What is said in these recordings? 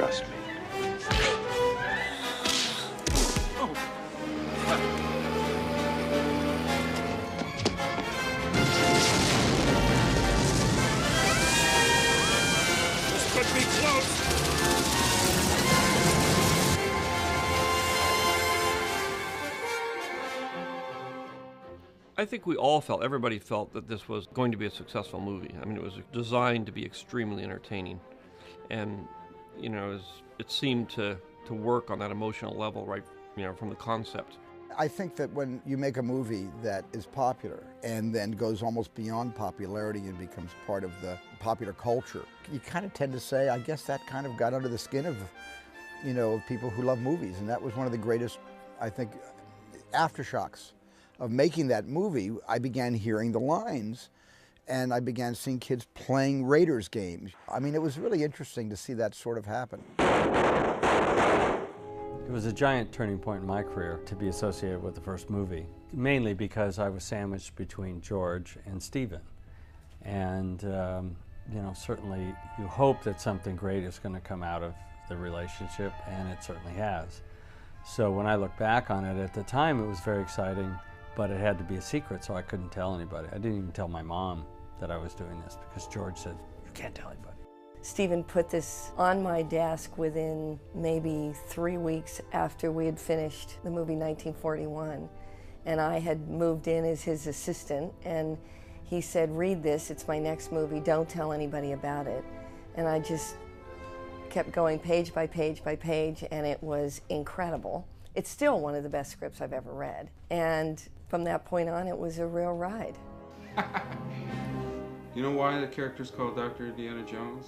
trust me. This could be close. I think everybody felt that this was going to be a successful movie. I mean, it was designed to be extremely entertaining. And, it seemed to work on that emotional level right, from the concept. I think that when you make a movie that is popular and then goes almost beyond popularity and becomes part of the popular culture, you kind of tend to say, I guess that kind of got under the skin of, of people who love movies. And that was one of the greatest, I think, aftershocks of making that movie. I began hearing the lines and I began seeing kids playing Raiders games. I mean, it was really interesting to see that sort of happen. It was a giant turning point in my career to be associated with the first movie, mainly because I was sandwiched between George and Stephen. And, certainly you hope that something great is going to come out of the relationship, and it certainly has. So when I look back on it, at the time it was very exciting, but it had to be a secret, so I couldn't tell anybody. I didn't even tell my mom that I was doing this because George said, you can't tell anybody. Stephen put this on my desk within maybe 3 weeks after we had finished the movie 1941. And I had moved in as his assistant, and he said, read this, it's my next movie, don't tell anybody about it. And I just kept going page by page by page, and it was incredible. It's still one of the best scripts I've ever read. And from that point on, it was a real ride. You know why the character's called Dr. Indiana Jones?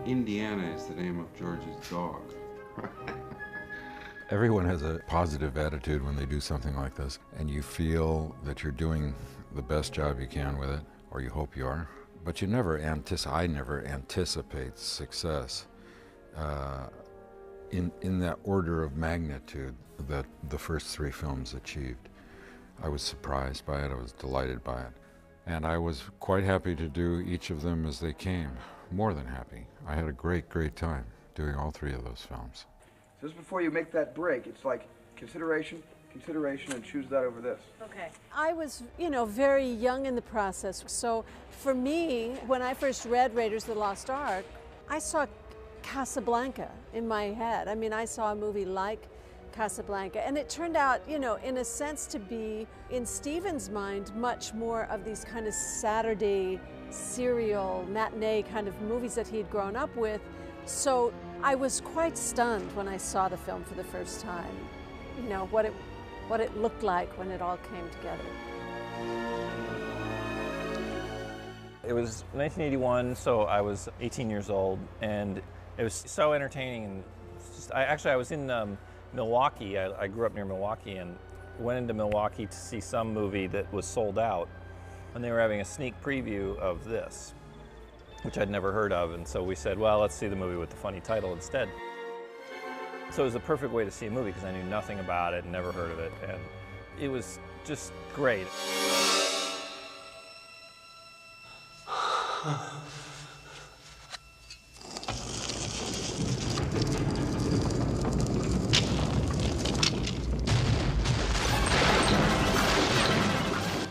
Indiana is the name of George's dog. Everyone has a positive attitude when they do something like this, and you feel that you're doing the best job you can with it, or you hope you are. But I never anticipate success in that order of magnitude that the first three films achieved. I was surprised by it, I was delighted by it. And I was quite happy to do each of them as they came, more than happy. I had a great, great time doing all three of those films. Just before you make that break, it's like consideration, and choose that over this. Okay. I was, very young in the process. So for me, when I first read Raiders of the Lost Ark, I saw Casablanca in my head. I mean, I saw a movie like Casablanca, and it turned out, in a sense to be, in Stephen's mind, much more of these kind of Saturday serial matinee kind of movies that he'd grown up with. So I was quite stunned when I saw the film for the first time, what it looked like when it all came together. It was 1981, so I was 18 years old, and it was so entertaining. And I was in Milwaukee. I grew up near Milwaukee and went into Milwaukee to see some movie that was sold out, and they were having a sneak preview of this, which I'd never heard of, and so we said, well, let's see the movie with the funny title instead. So it was the perfect way to see a movie because I knew nothing about it and never heard of it, and it was just great.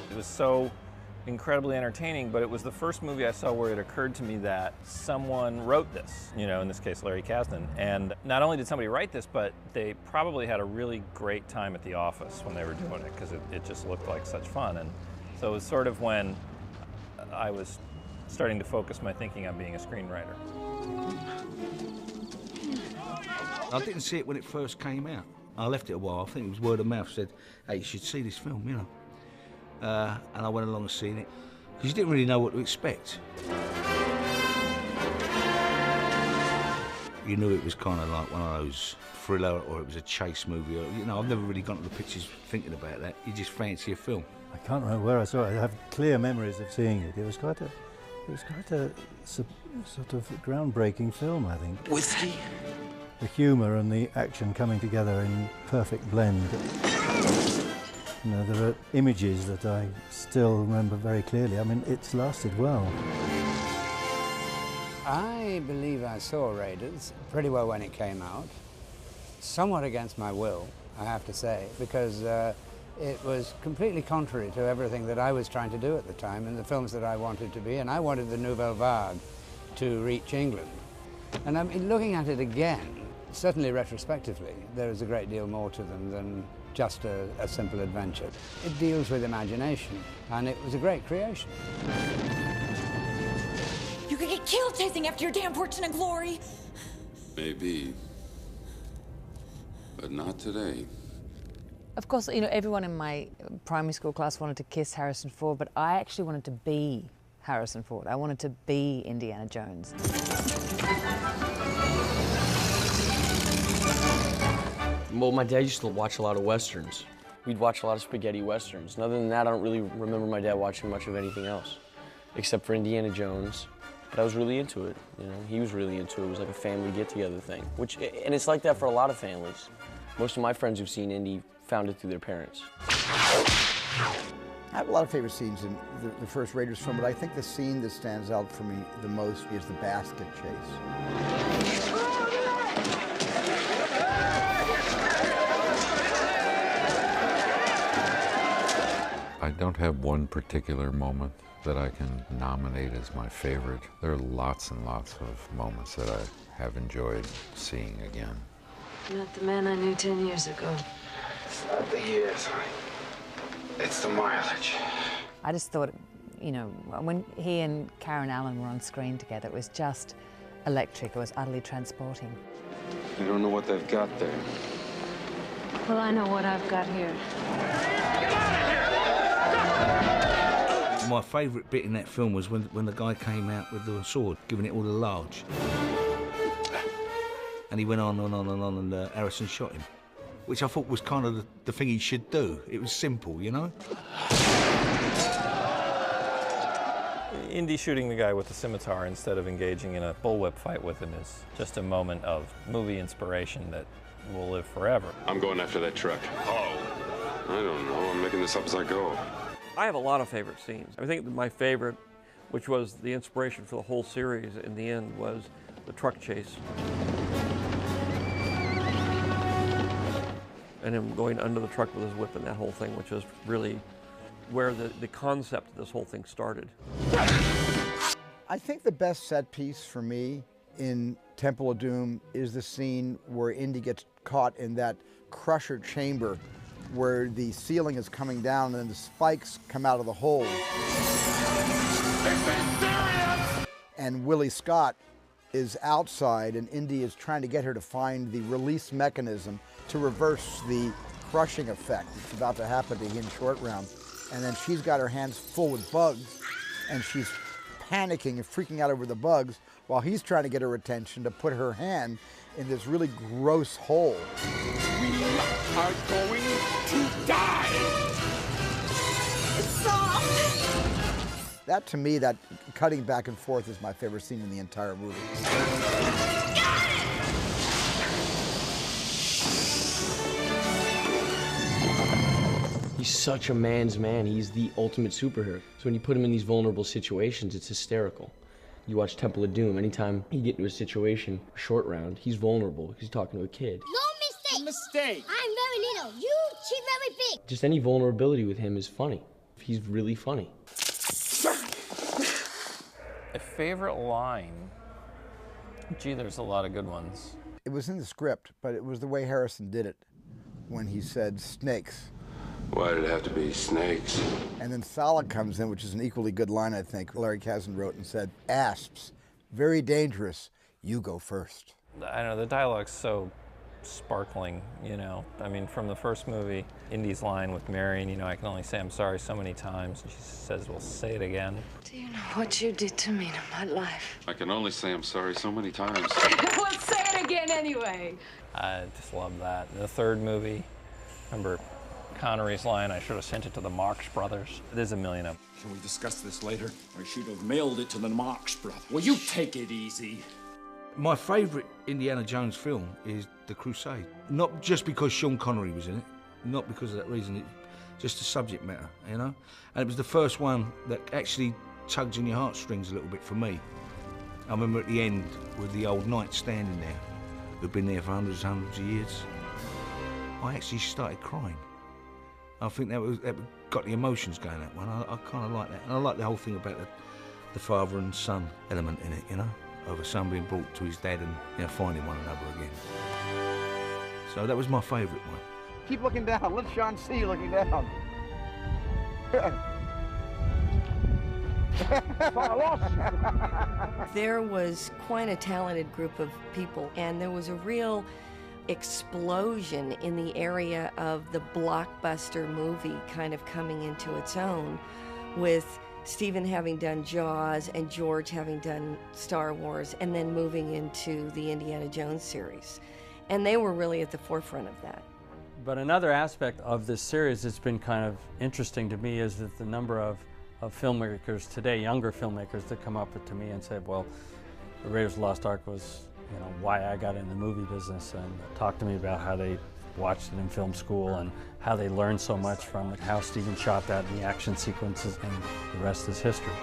It was so incredibly entertaining, but it was the first movie I saw where it occurred to me that someone wrote this, in this case Larry Kasdan. And not only did somebody write this, but they probably had a really great time at the office when they were doing it because it just looked like such fun. And so it was sort of when I was starting to focus my thinking on being a screenwriter. I didn't see it when it first came out. I left it a while. I think it was word of mouth said, hey, you should see this film, and I went along and seen it because you didn't really know what to expect. You knew it was kind of like one of those thriller or it was a chase movie. Or, I've never really gone to the pictures thinking about that. You just fancy a film. I can't remember where I saw it. I have clear memories of seeing it. It was quite a sort of groundbreaking film, I think. Whiskey? The humour and the action coming together in perfect blend. There are images that I still remember very clearly. I mean, it's lasted well. I believe I saw Raiders pretty well when it came out, somewhat against my will, I have to say, because it was completely contrary to everything that I was trying to do at the time and the films that I wanted to be, and I wanted the Nouvelle Vague to reach England. And I mean, looking at it again, certainly retrospectively, there is a great deal more to them than just a simple adventure. It deals with imagination, and it was a great creation. You could get killed chasing after your damn fortune and glory. Maybe. But not today. Of course, you know, everyone in my primary school class wanted to kiss Harrison Ford, but I actually wanted to be Harrison Ford. I wanted to be Indiana Jones. Well, my dad used to watch a lot of Westerns. We'd watch a lot of spaghetti Westerns. And other than that, I don't really remember my dad watching much of anything else, except for Indiana Jones. But I was really into it, you know. He was really into it. It was like a family get-together thing, and it's like that for a lot of families. Most of my friends who've seen Indy found it through their parents. I have a lot of favorite scenes in the first Raiders film, but I think the scene that stands out for me the most is the basket chase. I don't have one particular moment that I can nominate as my favorite. There are lots and lots of moments that I have enjoyed seeing again. Not the man I knew 10 years ago. It's not the years, honey. It's the mileage. I just thought, you know, when he and Karen Allen were on screen together, it was just electric. It was utterly transporting. You don't know what they've got there. Well, I know what I've got here. My favourite bit in that film was when the guy came out with the sword, giving it all the large. And he went on and on and on, and Harrison shot him, which I thought was kind of the thing he should do. It was simple, you know? Indy shooting the guy with the scimitar instead of engaging in a bullwhip fight with him is just a moment of movie inspiration that will live forever. I'm going after that truck. Oh. I don't know. I'm making this up as I go. I have a lot of favorite scenes. I think that my favorite, which was the inspiration for the whole series in the end, was the truck chase. And him going under the truck with his whip and that whole thing, which is really where the concept of this whole thing started. I think the best set piece for me in Temple of Doom is the scene where Indy gets caught in that crusher chamber where the ceiling is coming down and the spikes come out of the hole. And Willie Scott is outside and Indy is trying to get her to find the release mechanism to reverse the crushing effect that's about to happen to him in Short Round. And then she's got her hands full with bugs and she's panicking and freaking out over the bugs while he's trying to get her attention to put her hand in this really gross hole. We are going to die! That, to me, that cutting back and forth is my favorite scene in the entire movie. He's such a man's man. He's the ultimate superhero. So when you put him in these vulnerable situations, it's hysterical. You watch Temple of Doom, anytime he get into a situation, Short Round, he's vulnerable. He's talking to a kid. No mistake. Mistake. I'm very little. You, she's very big. Just any vulnerability with him is funny. He's really funny. A favorite line? Gee, there's a lot of good ones. It was in the script, but it was the way Harrison did it when he said snakes. Why did it have to be snakes? And then Sala comes in, which is an equally good line, I think. Larry Kazan wrote and said, asps, very dangerous, you go first. I don't know, the dialogue's so sparkling, you know. I mean, from the first movie, Indy's line with Marion, you know, I can only say I'm sorry so many times. And she says, well, say it again. Do you know what you did to me in my life? I can only say I'm sorry so many times. Well, say it again anyway. I just love that. In the third movie, remember Connery's line, I should have sent it to the Marx Brothers. There's a million of them. Can we discuss this later? I should have mailed it to the Marx Brothers. Will you take it easy? My favourite Indiana Jones film is The Crusade. Not just because Sean Connery was in it, not because of that reason, it's just the subject matter, you know? And it was the first one that actually tugged on your heartstrings a little bit for me. I remember at the end with the old knights standing there, who'd been there for hundreds of years. I actually started crying. I think that got the emotions going, that one. I kind of like that. And I like the whole thing about the father and son element in it, you know, of a son being brought to his dad and, you know, finding one another again. So that was my favourite one. Keep looking down. Let Sean see you looking down. There was quite a talented group of people, and there was a real explosion in the area of the blockbuster movie kind of coming into its own, with Stephen having done Jaws and George having done Star Wars, and then moving into the Indiana Jones series. And they were really at the forefront of that. But another aspect of this series that's been kind of interesting to me is that the number of filmmakers today, younger filmmakers, that come up to me and say, well, the Raiders of the Lost Ark was, you know, why I got in the movie business, and talk to me about how they watched it in film school and how they learned so much from it, how Stephen shot that and the action sequences, and the rest is history.